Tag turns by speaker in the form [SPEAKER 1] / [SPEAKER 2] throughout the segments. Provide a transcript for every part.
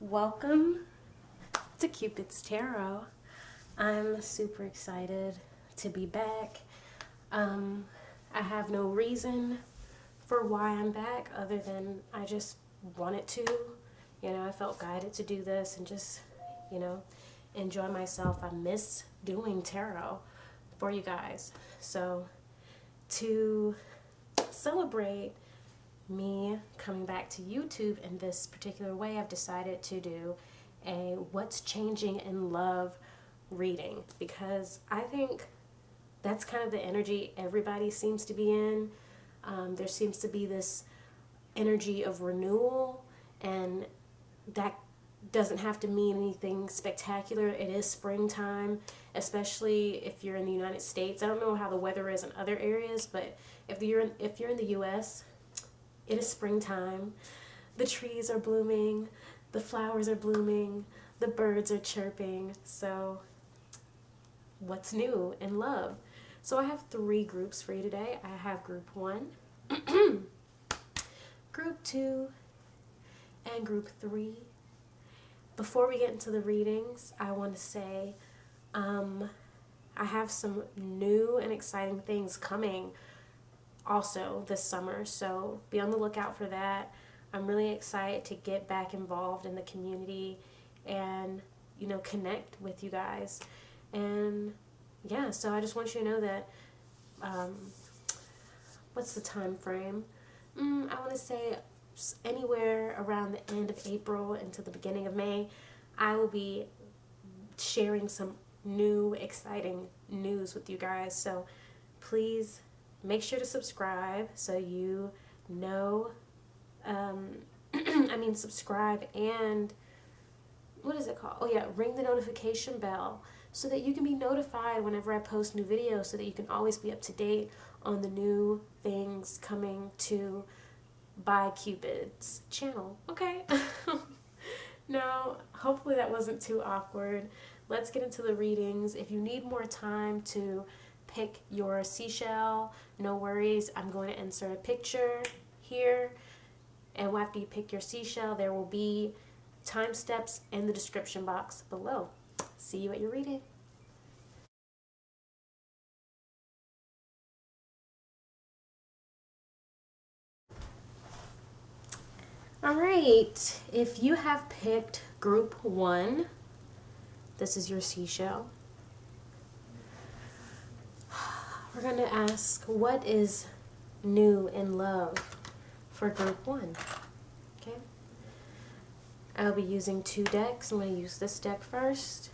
[SPEAKER 1] Welcome to Cupid's Tarot. I'm super excited to be back. I have no reason for why I'm back other than I just wanted to. I felt guided to do this and just, enjoy myself. I miss doing tarot for you guys. So to celebrate me coming back to YouTube in this particular way, I've decided to do a What's Changing in Love reading, because I think that's kind of the energy everybody seems to be in. There seems to be this energy of renewal, and that doesn't have to mean anything spectacular. It is springtime, especially if you're in the United States. I don't know how the weather is in other areas, but if you're in the US, it is springtime. The trees are blooming, the flowers are blooming, the birds are chirping. So what's new in love? So I have 3 groups for you today. I have group 1, group 2, and group 3. Before we get into the readings, I want to say I have some new and exciting things coming also this summer, so be on the lookout for that. I'm really excited to get back involved in the community and connect with you guys. And yeah, so I just want you to know that what's the time frame? I want to say anywhere around the end of April into the beginning of May, I will be sharing some new exciting news with you guys. So please make sure to subscribe so you know, subscribe and, what is it called? Oh yeah, ring the notification bell so that you can be notified whenever I post new videos, so that you can always be up to date on the new things coming to By.Cupid's channel, okay? Now, hopefully that wasn't too awkward. Let's get into the readings. If you need more time to pick your seashell, no worries. I'm going to insert a picture here, and after you pick your seashell, there will be time steps in the description box below. See you at your reading. Alright, if you have picked group 1, this is your seashell. We're going to ask, what is new in love for group 1? Okay. I'll be using 2 decks. I'm going to use this deck first.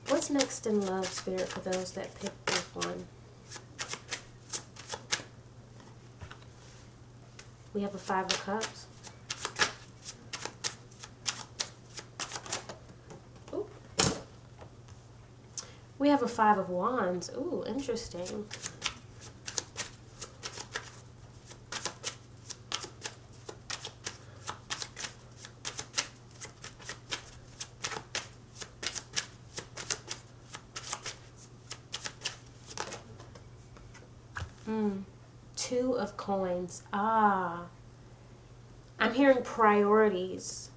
[SPEAKER 1] What's next in love, Spirit, for those that picked group 1? We have a 5 of Cups. Ooh. We have a 5 of Wands. Ooh, interesting. Two of Coins. I'm hearing priorities.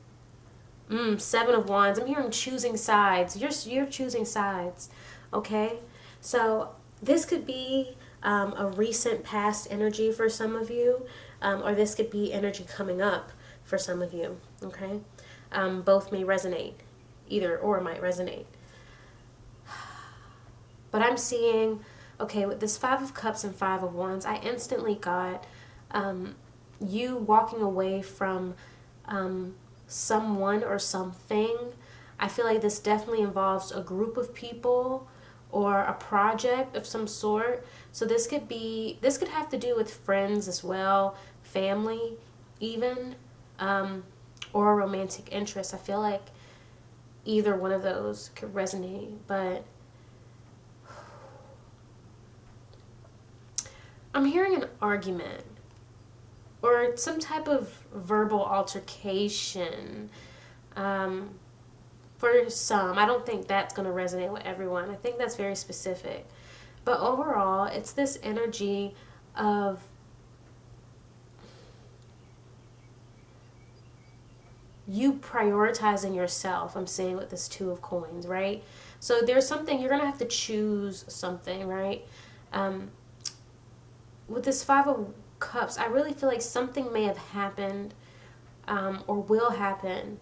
[SPEAKER 1] 7 of Wands. I'm hearing choosing sides. You're choosing sides. Okay? So this could be a recent past energy for some of you, or this could be energy coming up for some of you. Okay? Both may resonate. Either or might resonate. But I'm seeing, okay, with this 5 of Cups and 5 of Wands, I instantly got you walking away from someone or something. I feel like this definitely involves a group of people or a project of some sort. So this could have to do with friends as well, family even, or a romantic interest. I feel like either one of those could resonate, but I'm hearing an argument or some type of verbal altercation for some. I don't think that's going to resonate with everyone. I think that's very specific. But overall, it's this energy of you prioritizing yourself, I'm saying, with this Two of Coins, right? So there's something, you're going to have to choose something, right? With this Five of Cups, I really feel like something may have happened or will happen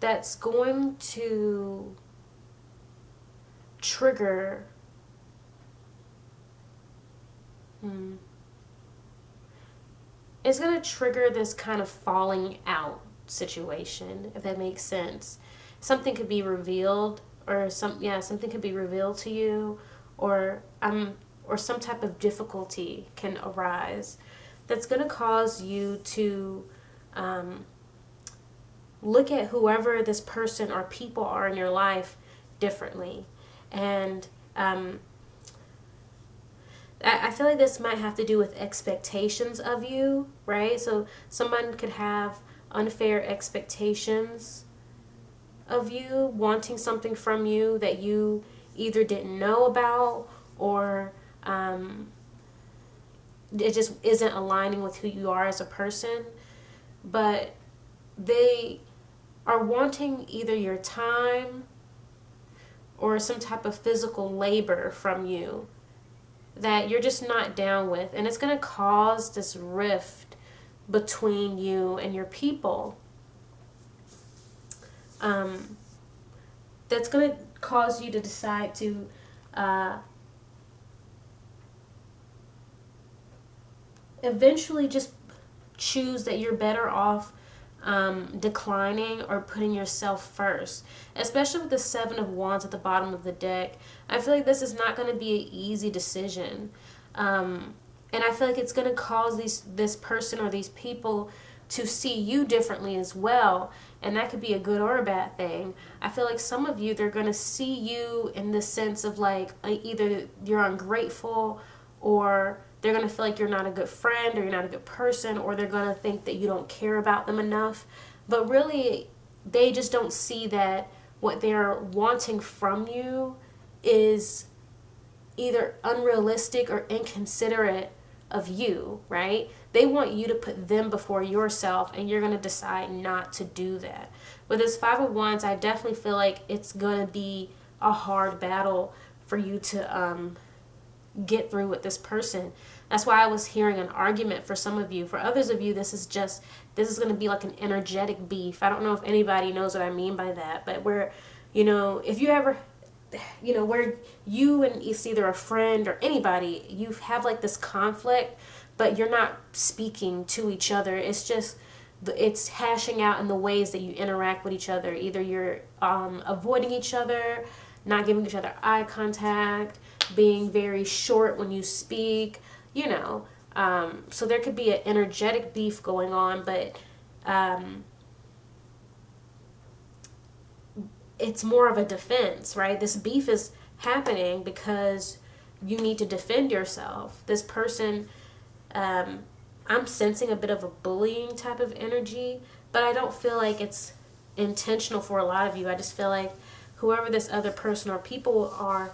[SPEAKER 1] that's going to trigger it's going to trigger this kind of falling out situation, if that makes sense. Something could be revealed, or something could be revealed to you, or some type of difficulty can arise that's going to cause you to look at whoever this person or people are in your life differently. And I feel like this might have to do with expectations of you, right? So someone could have unfair expectations of you, wanting something from you that you either didn't know about, or it just isn't aligning with who you are as a person. But they are wanting either your time or some type of physical labor from you that you're just not down with. And it's going to cause this rift between you and your people. That's going to cause you to decide to eventually just choose that you're better off declining or putting yourself first, especially with the Seven of Wands at the bottom of the deck. I feel like this is not going to be an easy decision, and I feel like it's going to cause this person or these people to see you differently as well, and that could be a good or a bad thing. I feel like some of you, they're going to see you in the sense of like either you're ungrateful, or they're going to feel like you're not a good friend, or you're not a good person, or they're going to think that you don't care about them enough. But really, they just don't see that what they're wanting from you is either unrealistic or inconsiderate of you, right? They want you to put them before yourself, and you're going to decide not to do that. With this Five of Wands, I definitely feel like it's going to be a hard battle for you to get through with this person. That's why I was hearing an argument for some of you. For others of you, this is going to be like an energetic beef. I don't know if anybody knows what I mean by that, but where, if you ever, where you and it's either a friend or anybody, you have like this conflict, but you're not speaking to each other. It's just, it's hashing out in the ways that you interact with each other. Either you're avoiding each other, not giving each other eye contact, being very short when you speak, so there could be an energetic beef going on, but it's more of a defense, right? This beef is happening because you need to defend yourself. This person, I'm sensing a bit of a bullying type of energy, but I don't feel like it's intentional for a lot of you. I just feel like whoever this other person or people are,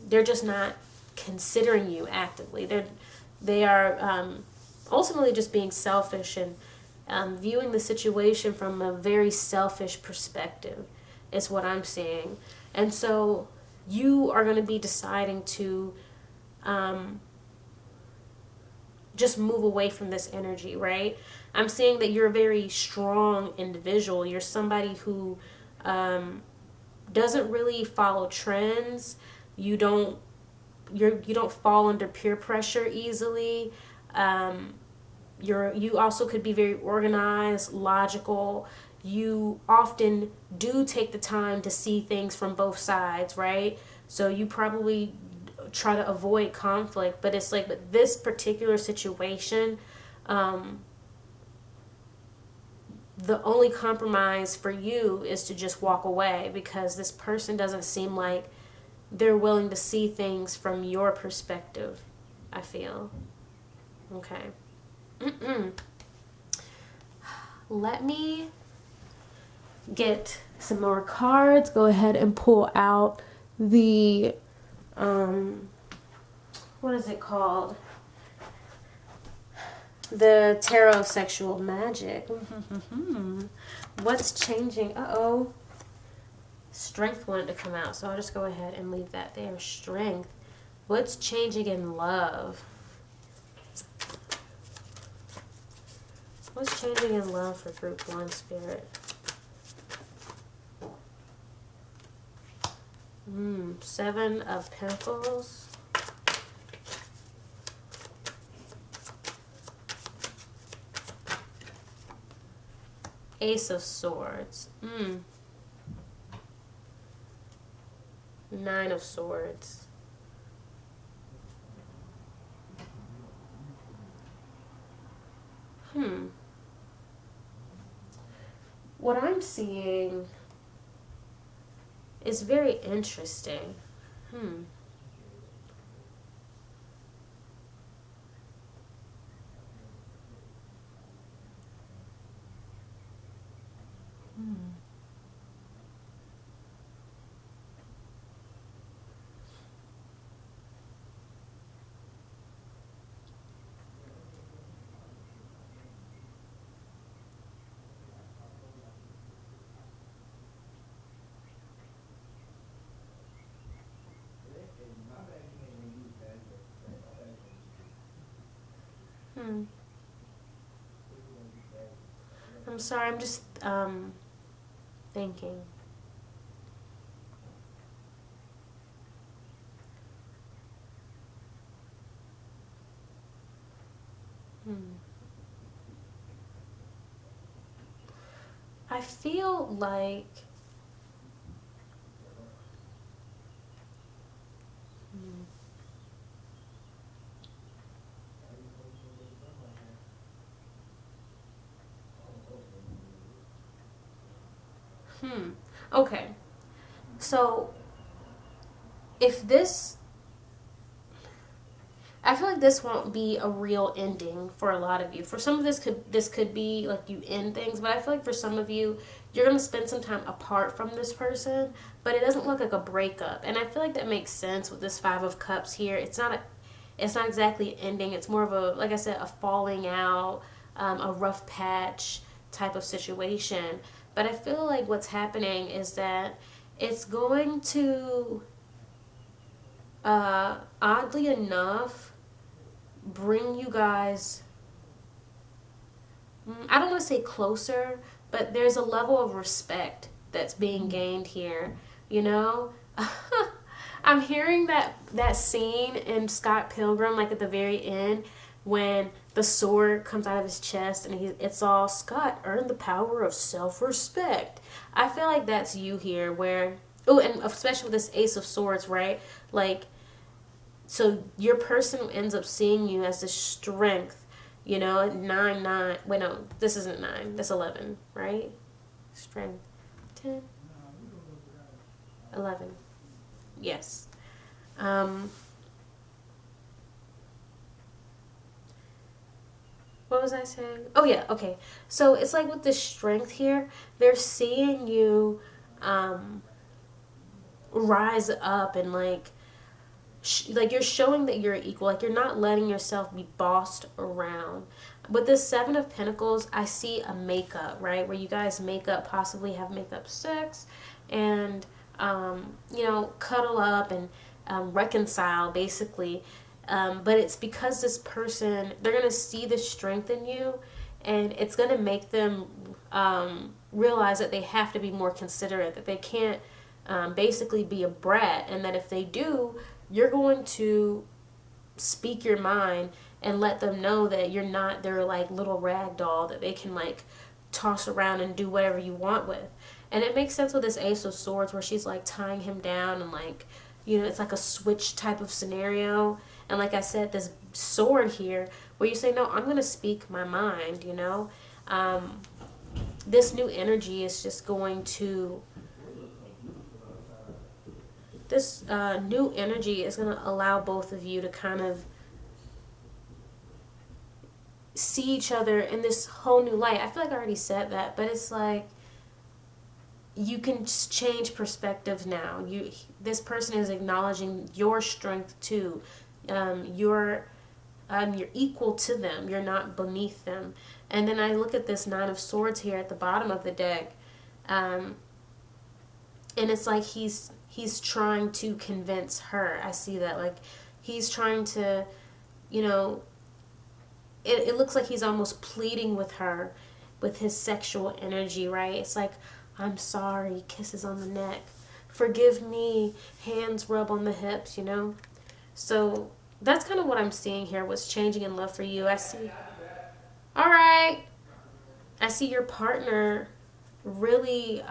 [SPEAKER 1] they're just not considering you actively. They are ultimately just being selfish and viewing the situation from a very selfish perspective is what I'm seeing. And so you are going to be deciding to just move away from this energy, right? I'm seeing that you're a very strong individual. You're somebody who doesn't really follow trends. You don't fall under peer pressure easily. You also could be very organized, logical. You often do take the time to see things from both sides, right? So you probably try to avoid conflict, but it's like with this particular situation, the only compromise for you is to just walk away, because this person doesn't seem like they're willing to see things from your perspective, I feel. Okay. Let me get some more cards. Go ahead and pull out the, what is it called? The Tarot of Sexual Magic. What's changing? Uh-oh. Strength wanted to come out, so I'll just go ahead and leave that there. Strength. What's changing in love? What's changing in love for Group 1, Spirit? Seven of Pentacles. Ace of Swords. Nine of Swords. What I'm seeing is very interesting. I'm sorry, I'm just thinking. I feel like okay. So if this, I feel like this won't be a real ending for a lot of you. For some of this could be like you end things, but I feel like for some of you, you're going to spend some time apart from this person, but it doesn't look like a breakup. And I feel like that makes sense with this Five of Cups here. It's not exactly ending. It's more of a, like I said, a falling out, a rough patch type of situation. But I feel like what's happening is that it's going to, oddly enough, bring you guys, I don't want to say closer, but there's a level of respect that's being gained here, you know? I'm hearing that scene in Scott Pilgrim, like at the very end, when the sword comes out of his chest and it's all, Scott earned the power of self-respect. I feel like that's you here, where, oh, and especially with this Ace of Swords, right? Like, so your person ends up seeing you as this strength, you know, 9. Wait, no, this isn't 9. That's 11, right? Strength. 10. 11. Yes. What was I saying? Oh, yeah, okay. So it's like with this strength here, they're seeing you rise up and like you're showing that you're equal. Like you're not letting yourself be bossed around. With this Seven of Pentacles, I see a makeup, right? Where you guys make up, possibly have makeup sex and, you know, cuddle up and reconcile, basically. But it's because this person, they're going to see the strength in you, and it's going to make them realize that they have to be more considerate, that they can't basically be a brat, and that if they do, you're going to speak your mind and let them know that you're not their like little rag doll that they can like toss around and do whatever you want with. And it makes sense with this Ace of Swords where she's like tying him down and like, you know, it's like a switch type of scenario. And like I said, this sword here where you say, no, I'm going to speak my mind, you know. This new energy is just going to, this new energy is going to allow both of you to kind of see each other in this whole new light. I feel like I already said that, but it's like you can change perspective now. This person is acknowledging your strength too, your you're equal to them. You're not beneath them. And then I look at this Nine of Swords here at the bottom of the deck. And it's like he's trying to convince her. I see that. Like, he's trying to, you know, it looks like he's almost pleading with her with his sexual energy, right? It's like, I'm sorry, kisses on the neck. Forgive me, hands rub on the hips, you know? So that's kind of what I'm seeing here, what's changing in love for you. I see, all right, I see your partner really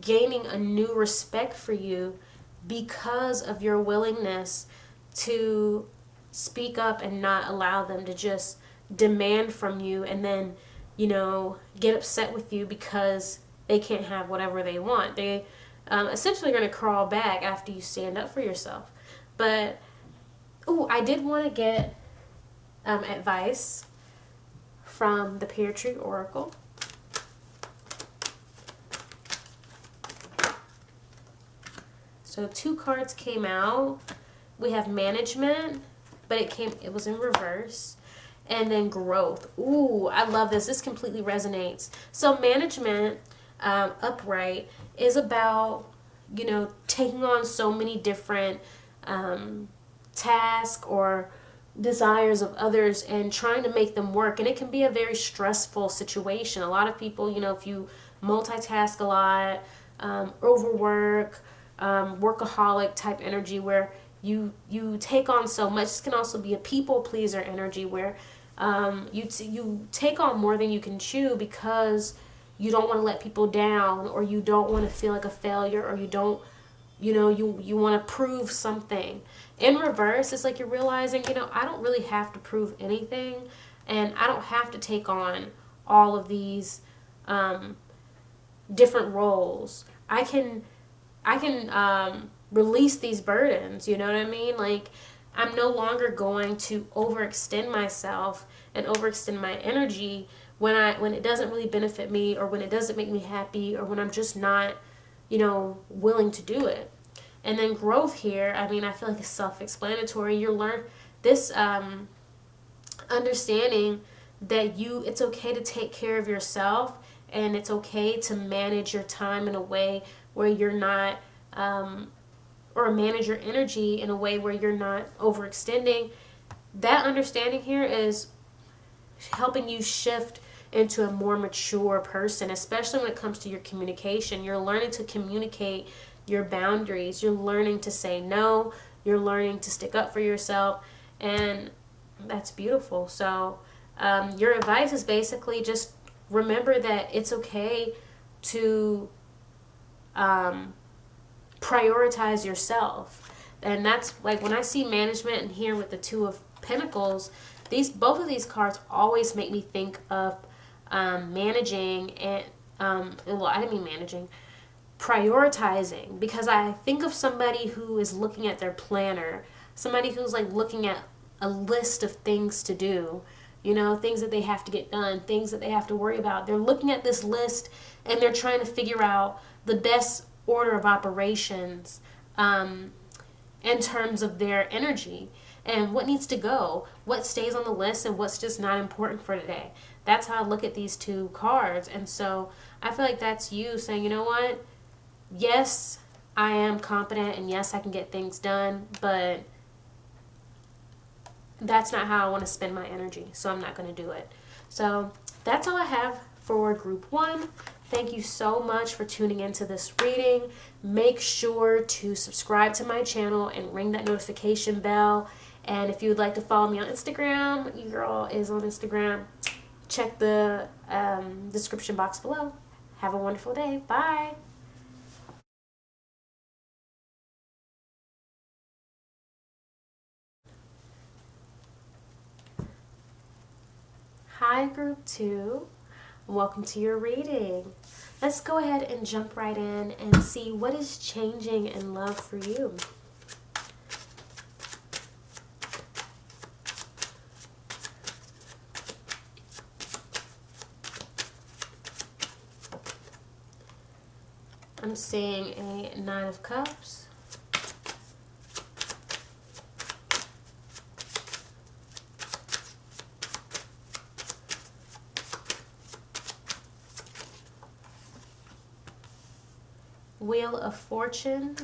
[SPEAKER 1] gaining a new respect for you because of your willingness to speak up and not allow them to just demand from you and then, you know, get upset with you because they can't have whatever they want. They essentially are going to crawl back after you stand up for yourself. But, ooh, I did want to get advice from the Pear Oracle. So 2 cards came out. We have management, but it was in reverse. And then growth. Ooh, I love this. This completely resonates. So management, upright, is about, you know, taking on so many different tasks or desires of others and trying to make them work. And it can be a very stressful situation. A lot of people, you know, if you multitask a lot, overwork, workaholic type energy where you take on so much. This can also be a people pleaser energy where you take on more than you can chew because you don't want to let people down, or you don't want to feel like a failure, or you don't, you know, you want to prove something. In reverse, it's like you're realizing, you know, I don't really have to prove anything, and I don't have to take on all of these different roles. I can release these burdens, you know what I mean? Like, I'm no longer going to overextend myself and overextend my energy when it doesn't really benefit me, or when it doesn't make me happy, or when I'm just not, you know, willing to do it. And then growth here, I mean, I feel like it's self-explanatory. You learn this understanding that it's okay to take care of yourself, and it's okay to manage your time in a way where you're not or manage your energy in a way where you're not overextending. That understanding here is helping you shift into a more mature person, especially when it comes to your communication. You're learning to communicate your boundaries. You're learning to say no. You're learning to stick up for yourself, and that's beautiful. So your advice is basically just remember that it's okay to prioritize yourself. And that's like when I see management and here with the Two of Pentacles, both of these cards always make me think of managing and well, I didn't mean managing, prioritizing, because I think of somebody who is looking at their planner, somebody who's like looking at a list of things to do, you know, things that they have to get done, things that they have to worry about. They're looking at this list and they're trying to figure out the best order of operations in terms of their energy and what needs to go, what stays on the list, and what's just not important for today. That's how I look at these 2 cards. And so I feel like that's you saying, you know what, yes, I am confident, and yes, I can get things done, but that's not how I want to spend my energy, so I'm not going to do it. So that's all I have for group 1. Thank you so much for tuning into this reading. Make sure to subscribe to my channel and ring that notification bell. And if you would like to follow me on Instagram, your girl is on Instagram. Check the description box below. Have a wonderful day. Bye. Hi, group 2. Welcome to your reading. Let's go ahead and jump right in and see what is changing in love for you. I'm seeing a 9 of Cups, Wheel of Fortune.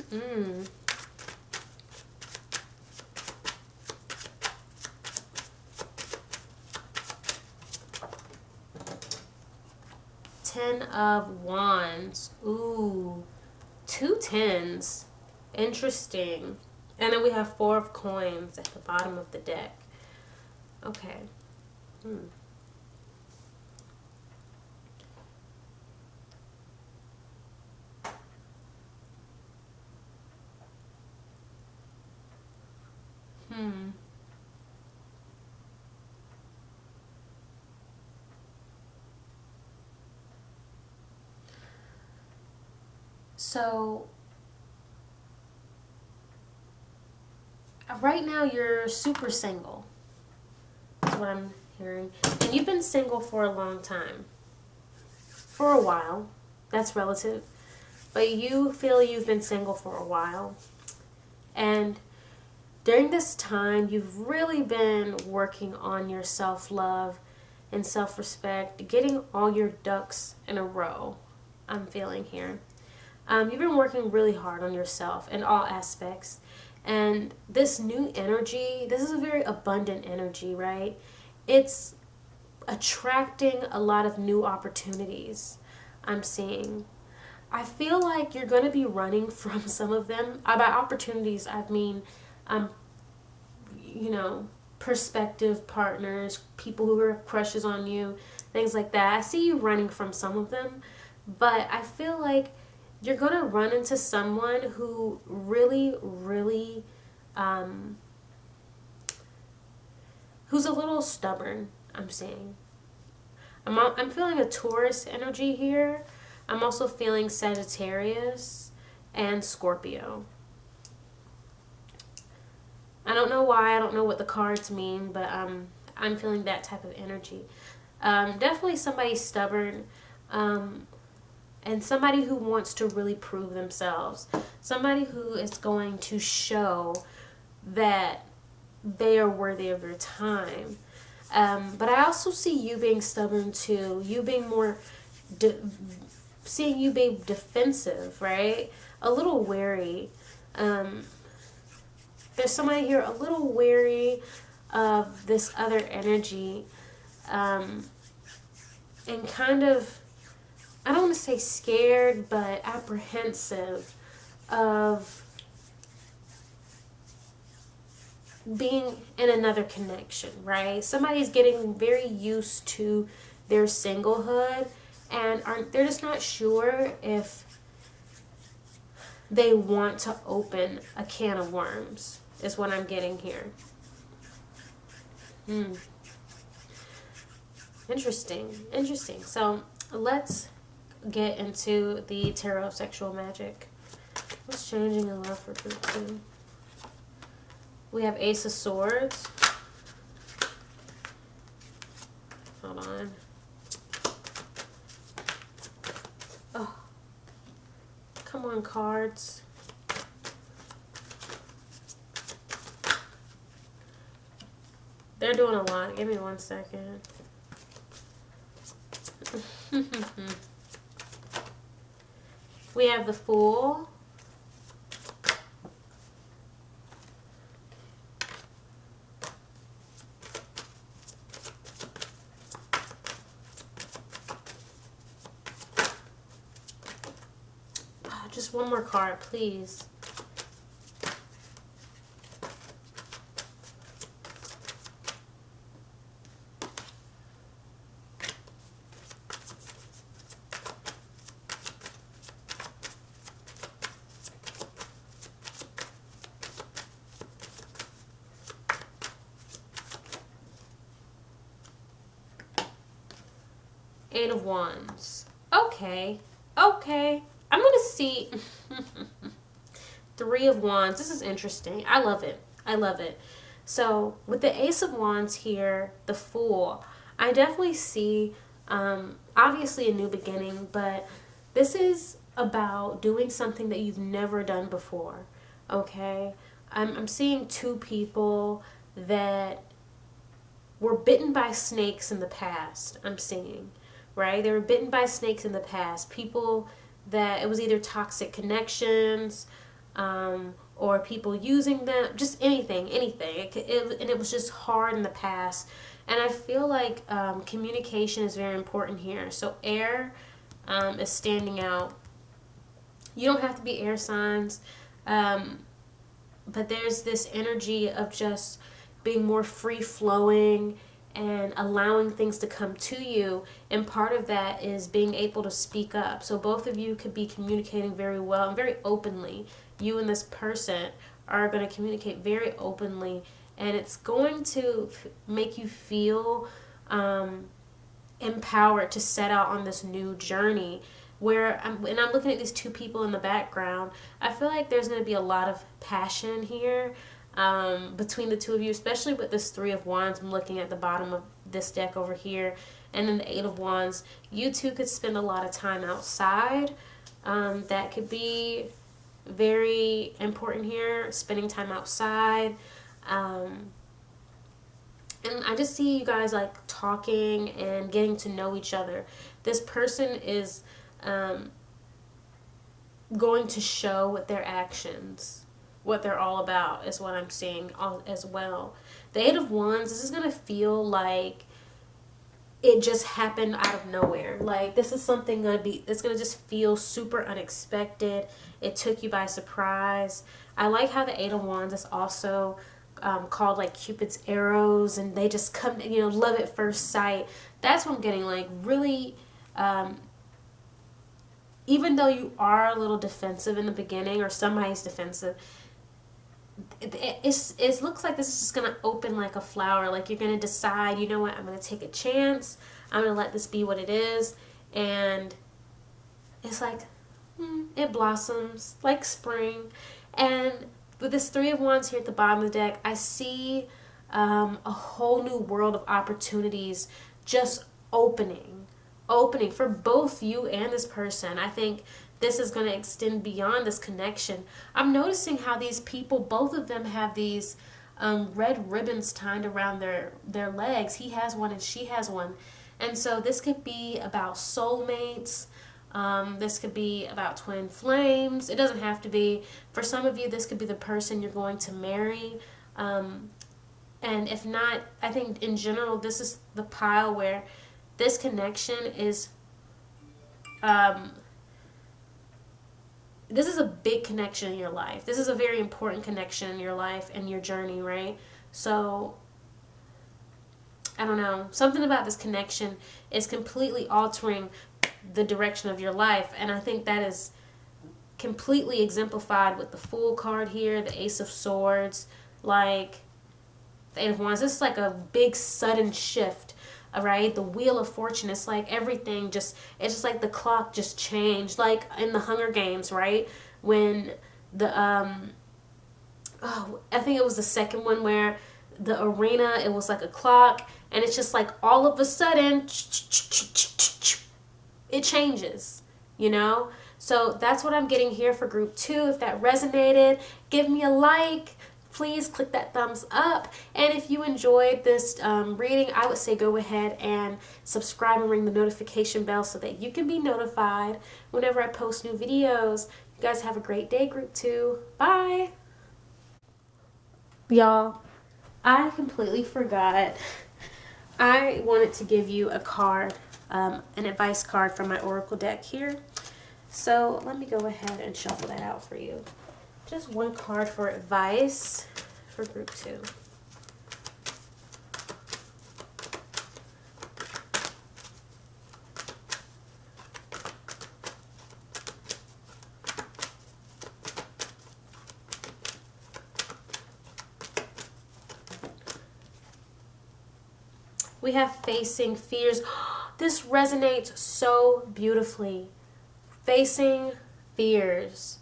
[SPEAKER 1] Ten of Wands. Ooh. 2 tens. Interesting. And then we have 4 of Coins at the bottom of the deck. Okay. So right now you're super single. That's what I'm hearing. And you've been single for a long time. For a while. That's relative. But you feel you've been single for a while. And during this time, you've really been working on your self-love and self-respect, getting all your ducks in a row, I'm feeling here. You've been working really hard on yourself in all aspects. And this new energy, this is a very abundant energy, right? It's attracting a lot of new opportunities, I'm seeing. I feel like you're going to be running from some of them. By opportunities, I mean, you know, prospective partners, people who have crushes on you, things like that. I see you running from some of them, but I feel like you're going to run into someone who really, really, who's a little stubborn, I'm seeing. I'm feeling a Taurus energy here. I'm also feeling Sagittarius and Scorpio. I don't know why, I don't know what the cards mean, but I'm feeling that type of energy. Definitely somebody stubborn, and somebody who wants to really prove themselves. Somebody who is going to show that they are worthy of your time. But I also see you being stubborn too. You being more, seeing you being defensive, right? A little wary. There's somebody here a little wary of this other energy. And kind of, I don't want to say scared, but apprehensive of being in another connection, right? Somebody's getting very used to their singlehood and they're just not sure if they want to open a can of worms, is what I'm getting here. Interesting. So let's get into the Tarot of Sexual Magic. What's changing in love for group 2? We have Ace of Swords. Hold on. Oh. Come on, cards. They're doing a lot. Give me 1 second. We have the Fool. Just one more card, please. Eight of Wands. Okay. I'm going to see 3 of Wands. This is interesting. I love it. So with the Ace of Wands here, the Fool, I definitely see obviously a new beginning, but this is about doing something that you've never done before. Okay? I'm seeing 2 people that were bitten by snakes in the past. I'm seeing, right? They were bitten by snakes in the past. People that it was either toxic connections, or people using them, just anything. And it was just hard in the past. And I feel like communication is very important here. So air is standing out. You don't have to be air signs, but there's this energy of just being more free flowing and allowing things to come to you. And part of that is being able to speak up. So both of you could be communicating very well and very openly. You and this person are going to communicate very openly, and it's going to make you feel empowered to set out on this new journey. And I'm looking at these two people in the background. I feel like there's going to be a lot of passion here between the two of you, especially with this Three of Wands. I'm looking at the bottom of this deck over here, and then the Eight of Wands. You two could spend a lot of time outside. That could be very important here, spending time outside. And I just see you guys like talking and getting to know each other. This person is going to show with their actions what they're all about, is what I'm seeing as well. The Eight of Wands, this is going to feel like it just happened out of nowhere. Like this is something it's going to just feel super unexpected. It took you by surprise. I like how the Eight of Wands is also called like Cupid's arrows, and they just come, love at first sight. That's what I'm getting, like really, even though you are a little defensive in the beginning, or somebody's defensive, it looks like this is just going to open like a flower. Like you're going to decide, you know what, I'm going to take a chance. I'm going to let this be what it is. And it's like, it blossoms like spring. And with this Three of Wands here at the bottom of the deck, I see a whole new world of opportunities just opening for both you and this person. I think this is going to extend beyond this connection. I'm noticing how these people, both of them have these red ribbons tied around their legs. He has one and she has one. And so this could be about soulmates. This could be about twin flames. It doesn't have to be. For some of you, this could be the person you're going to marry. And if not, I think in general, this is the pile where this connection is, this is a big connection in your life. This is a very important connection in your life and your journey, right? So, I don't know. Something about this connection is completely altering the direction of your life. And I think that is completely exemplified with the Fool card here, the Ace of Swords, like the Eight of Wands. This is like a big sudden shift. All right, the Wheel of Fortune, it's like everything it's just like the clock just changed, like in the Hunger Games, right? When the I think it was the second one where the arena, it was like a clock, and it's just like all of a sudden it changes, So that's what I'm getting here for group 2. If that resonated, give me a like. Please click that thumbs up. And if you enjoyed this reading, I would say go ahead and subscribe and ring the notification bell so that you can be notified whenever I post new videos. You guys have a great day, group 2. Bye. Y'all, I completely forgot. I wanted to give you a card, an advice card from my Oracle deck here. So let me go ahead and shuffle that out for you. Just one card for advice for group 2. We have facing fears. This resonates so beautifully. Facing fears.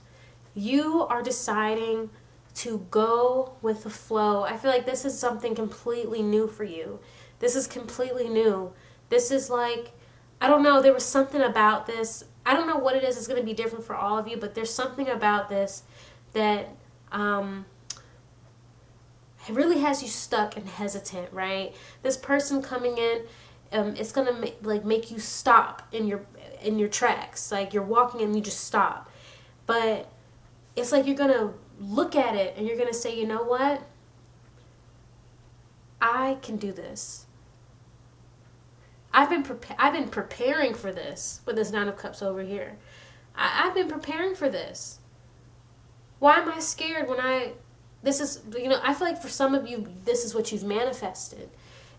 [SPEAKER 1] You are deciding to go with the flow. I feel like this is something completely new for you. This is completely new. This is like, I don't know, there was something about this. I don't know what it is. It's going to be different for all of you, but there's something about this that it really has you stuck and hesitant, right? This person coming in, it's going to make you stop in your, in your tracks. Like you're walking and you just stop. But it's like you're going to look at it and you're going to say, you know what? I can do this. I've been preparing for this with this Nine of Cups over here. I've been preparing for this. Why am I scared when this is, I feel like for some of you, this is what you've manifested.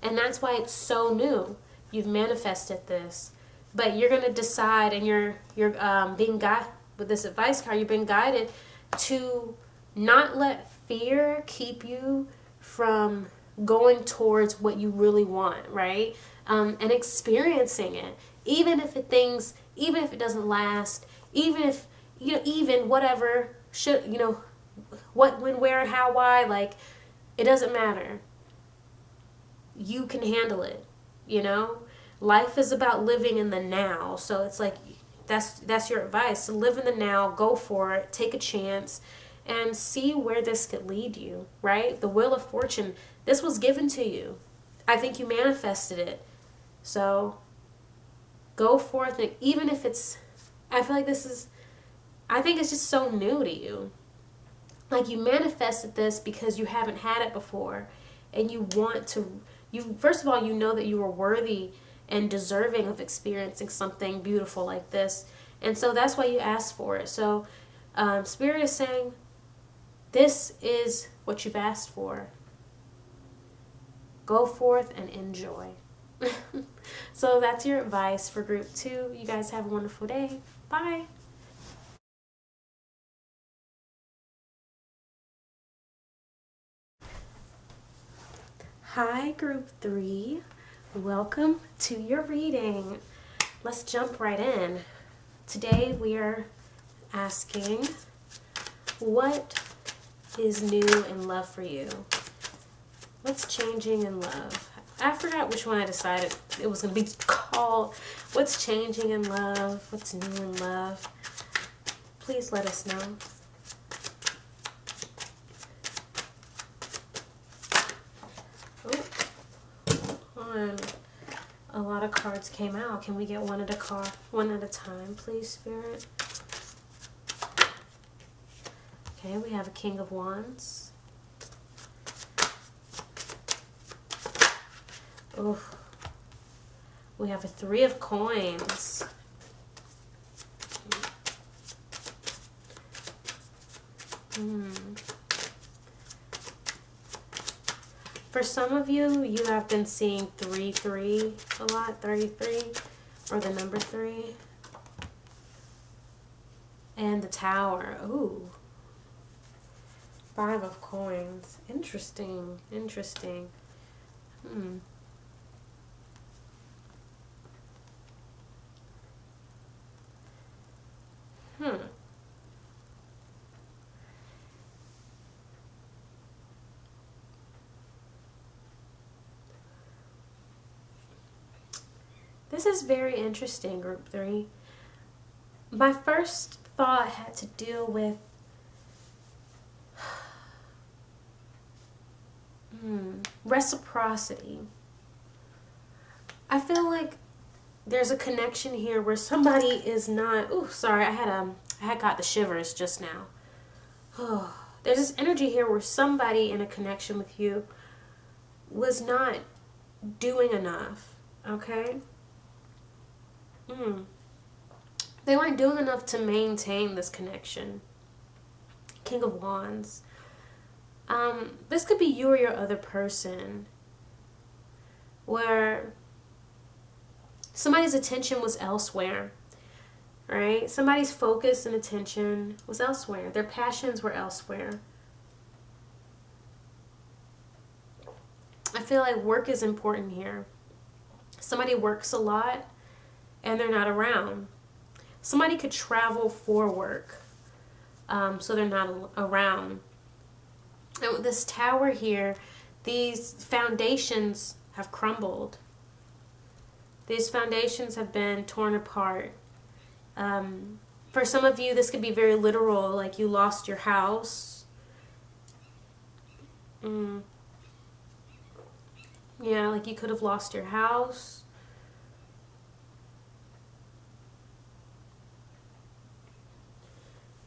[SPEAKER 1] And that's why it's so new. You've manifested this. But you're going to decide, and you're being guided with this advice card, you're being guided to not let fear keep you from going towards what you really want, right? And experiencing it. Even if it doesn't last, even if, even whatever, what, when, where, how, why, like, it doesn't matter. You can handle it, Life is about living in the now. So it's like, that's your advice. So live in the now, go for it, take a chance, and see where this could lead you, right? The Wheel of Fortune, this was given to you. I think you manifested it. So go forth, and even if I feel like I think it's just so new to you. Like you manifested this because you haven't had it before, and you want to, first of all, you know that you are worthy and deserving of experiencing something beautiful like this. And so that's why you asked for it. So Spirit is saying, this is what you've asked for. Go forth and enjoy. So that's your advice for group 2. You guys have a wonderful day. Bye. Hi, group 3. Welcome to your reading. Let's jump right in. Today we are asking, what is new in love for you? What's changing in love? I forgot which one I decided it was going to be called. What's changing in love? What's new in love? Please let us know. A lot of cards came out. Can we get one at a time, please, Spirit? Okay, we have a King of Wands. Oh, we have a Three of Coins. For some of you, you have been seeing 3-3 a lot, 33, or the number 3. And the Tower. Ooh. 5 of Coins. Interesting. Interesting. This is very interesting, group 3. My first thought had to deal with reciprocity. I feel like there's a connection here where somebody is not. Ooh, sorry, I had got the shivers just now. There's this energy here where somebody in a connection with you was not doing enough. Okay. They weren't doing enough to maintain this connection. King of Wands. This could be you or your other person, where somebody's attention was elsewhere, right? Somebody's focus and attention was elsewhere. Their passions were elsewhere. I feel like work is important here. Somebody works a lot and they're not around. Somebody could travel for work, so they're not around. And with this Tower here, these foundations have crumbled. These foundations have been torn apart. For some of you, this could be very literal, like you lost your house. Yeah, like you could have lost your house.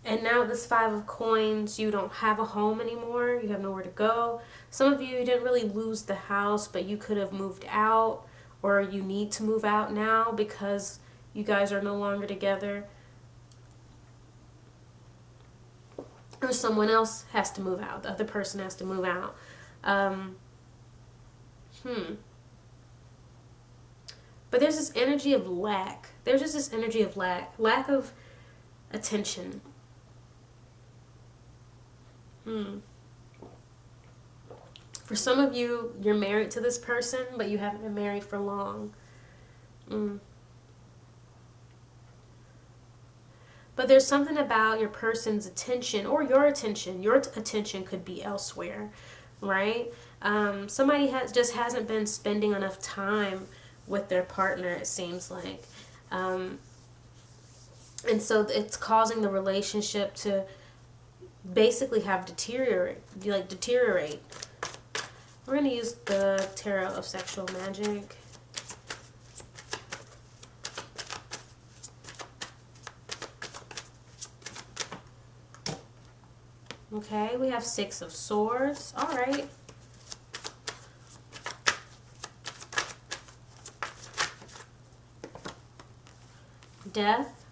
[SPEAKER 1] And now this Five of Coins, you don't have a home anymore. You have nowhere to go. Some of you didn't really lose the house, but you could have moved out, or you need to move out now because you guys are no longer together. Or someone else has to move out. The other person has to move out. But there's this energy of lack. There's just this energy of lack. Lack of attention. For some of you, you're married to this person, but you haven't been married for long. But there's something about your person's attention, or your attention. Your attention could be elsewhere, right? Somebody just hasn't been spending enough time with their partner, it seems like. And so it's causing the relationship to basically have deteriorate. We're going to use the Tarot of Sexual Magic. Okay, we have Six of Swords. All right. Death.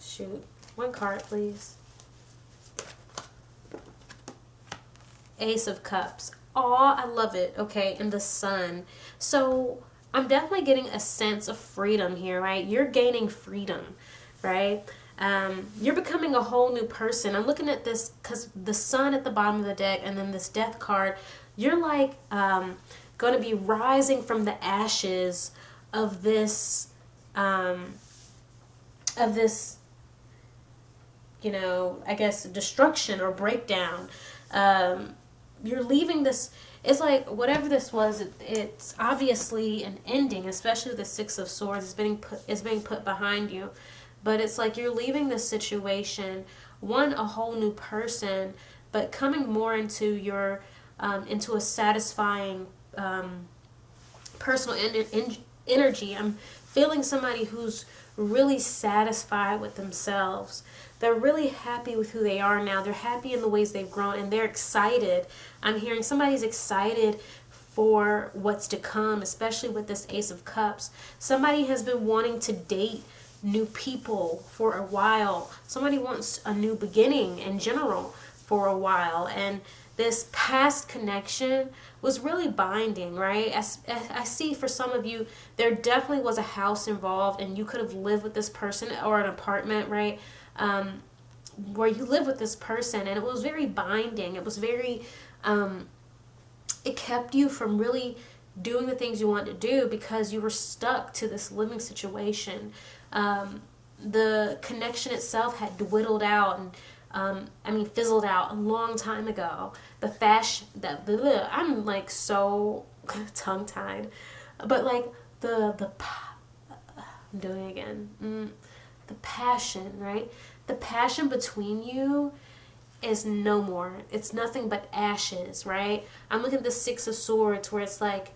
[SPEAKER 1] Shoot. One card, please. Ace of Cups. Aw, I love it. Okay, and the Sun. So I'm definitely getting a sense of freedom here, right? You're gaining freedom, right? You're becoming a whole new person. I'm looking at this because the Sun at the bottom of the deck and then this Death card. You're like going to be rising from the ashes of this, you know, I guess destruction or breakdown. You're leaving this. It's like whatever this was, it's obviously an ending, especially the Six of Swords is being put behind you. But it's like you're leaving this situation, a whole new person, but coming more into your into a satisfying personal energy. I'm feeling somebody who's really satisfied with themselves. They're really happy with who they are now. They're happy in the ways they've grown, and they're excited. I'm hearing somebody's excited for what's to come, especially with this Ace of Cups. Somebody has been wanting to date new people for a while. Somebody wants a new beginning in general for a while, and this past connection was really binding, right? I see for some of you, there definitely was a house involved, and you could have lived with this person, or an apartment, right? Where you live with this person, and it was very binding. It was very, it kept you from really doing the things you wanted to do because you were stuck to this living situation. The connection itself had dwindled out and fizzled out a long time ago. The fashion, I'm like so tongue-tied, but like I'm doing it again. The passion, right? The passion between you is no more. It's nothing but ashes, right? I'm looking at the Six of Swords where it's like,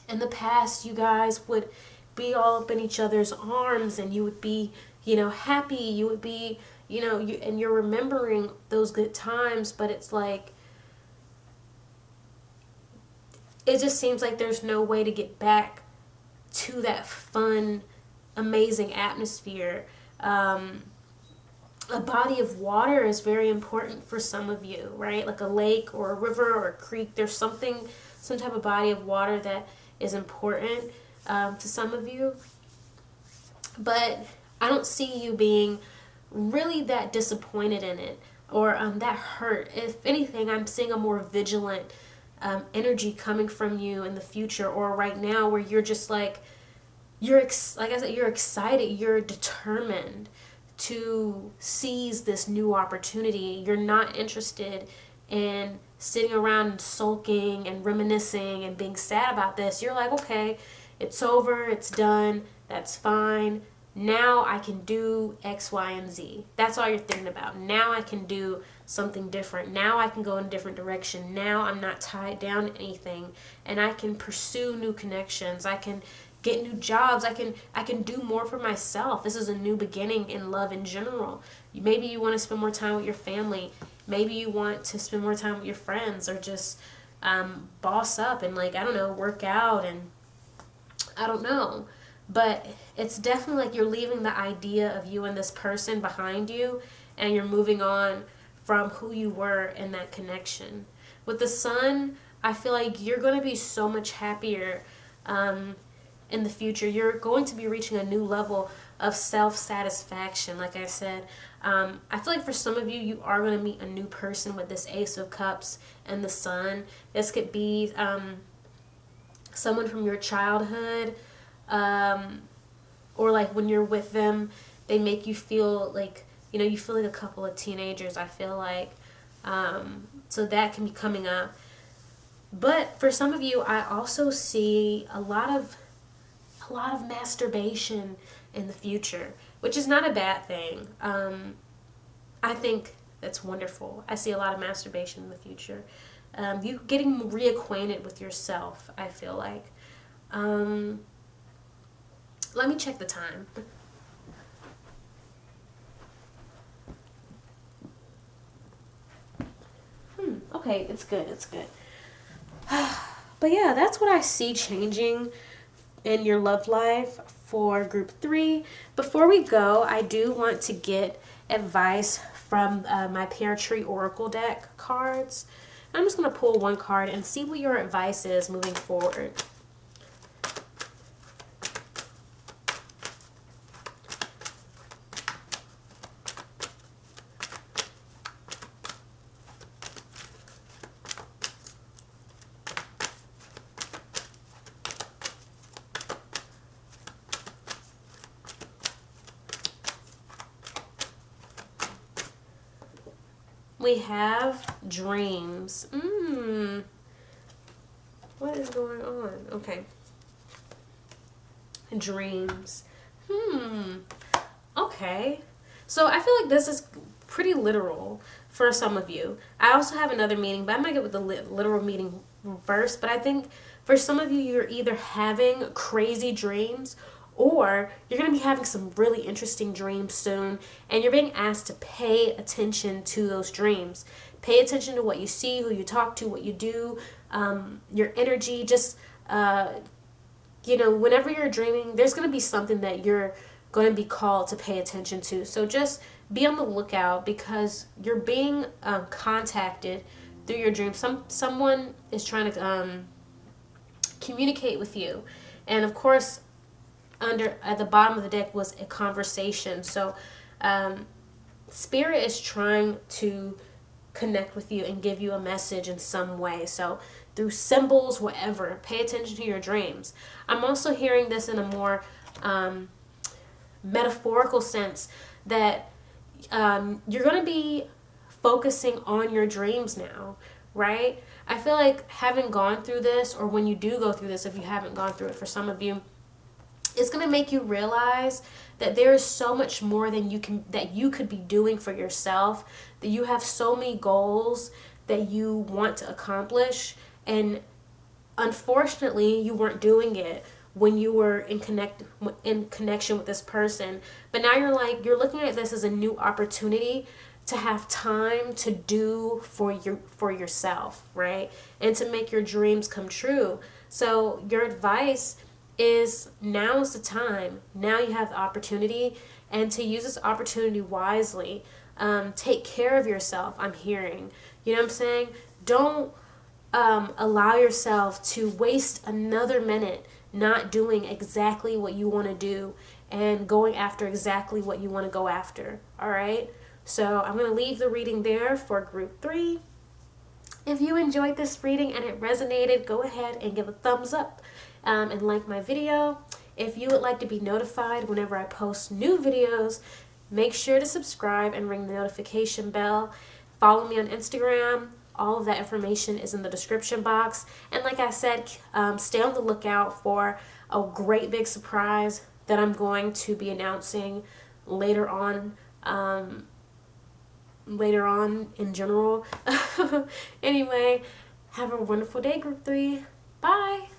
[SPEAKER 1] in the past, you guys would be all up in each other's arms and you would be, happy. You would be, and you're remembering those good times, but it's like, it just seems like there's no way to get back to that fun, amazing atmosphere. A body of water is very important for some of you, right? Like a lake or a river or a creek. There's some type of body of water that is important to some of you. But I don't see you being really that disappointed in it or that hurt. If anything, I'm seeing a more vigilant energy coming from you in the future or right now where you're just like, like I said, you're excited, you're determined to seize this new opportunity. You're not interested in sitting around and sulking and reminiscing and being sad about this. You're like, okay, it's over, it's done, that's fine. now I can do X, Y, and Z. That's all you're thinking about. Now I can do something different. Now I can go in a different direction. Now I'm not tied down to anything, and I can pursue new connections. I can get new jobs. I can do more for myself. This is a new beginning in love in general. Maybe you want to spend more time with your family. Maybe you want to spend more time with your friends, or just boss up and, like, I don't know, work out, and I don't know. But it's definitely like you're leaving the idea of you and this person behind you, and you're moving on from who you were in that connection. With the sun, I feel like you're going to be so much happier in the future. You're going to be reaching a new level of self-satisfaction. Like I said, I feel like for some of you, you are going to meet a new person with this Ace of Cups and the sun. This could be someone from your childhood, or like when you're with them, they make you feel like, you know, you feel like a couple of teenagers, I feel like. So that can be coming up. But for some of you, I also see a lot of masturbation in the future, which is not a bad thing. I think that's wonderful. I see a lot of masturbation in the future. You getting reacquainted with yourself, I feel like. Let me check the time. Okay, it's good, it's good. But yeah, that's what I see changing in your love life for group 3. Before we go, I do want to get advice from my Pear Tree Oracle deck cards. I'm just going to pull one card and see what your advice is moving forward. We have dreams. What is going on? Okay. Dreams. Okay. So I feel like this is pretty literal for some of you. I also have another meaning, but I might get with the literal meaning first. But I think for some of you, you're either having crazy dreams, or you're going to be having some really interesting dreams soon, and you're being asked to pay attention to those dreams. Pay attention to what you see, who you talk to, what you do, your energy. Just, you know, whenever you're dreaming, there's going to be something that you're going to be called to pay attention to. So just be on the lookout, because you're being contacted through your dreams. Someone is trying to communicate with you. And of course, at the bottom of the deck was a conversation. So Spirit is trying to connect with you and give you a message in some way. So through symbols, whatever, pay attention to your dreams. I'm also hearing this in a more metaphorical sense, that you're going to be focusing on your dreams now, right? I feel like having gone through this, or when you do go through this, if you haven't gone through it for some of you, it's going to make you realize that there is so much more than you could be doing for yourself, that you have so many goals that you want to accomplish, and unfortunately you weren't doing it when you were in connection with this person. But now you're looking at this as a new opportunity to have time to do for yourself, right? And to make your dreams come true. So your advice is, now is the time. Now you have the opportunity, and to use this opportunity wisely. Take care of yourself, I'm hearing. You know what I'm saying? Don't allow yourself to waste another minute not doing exactly what you want to do and going after exactly what you want to go after. All right? So I'm going to leave the reading there for group 3. If you enjoyed this reading and it resonated, go ahead and give a thumbs up and like my video. If you would like to be notified whenever I post new videos, make sure to subscribe and ring the notification bell. Follow me on Instagram. All of that information is in the description box. And like I said, stay on the lookout for a great big surprise that I'm going to be announcing later on in general. Anyway, have a wonderful day, group 3. Bye.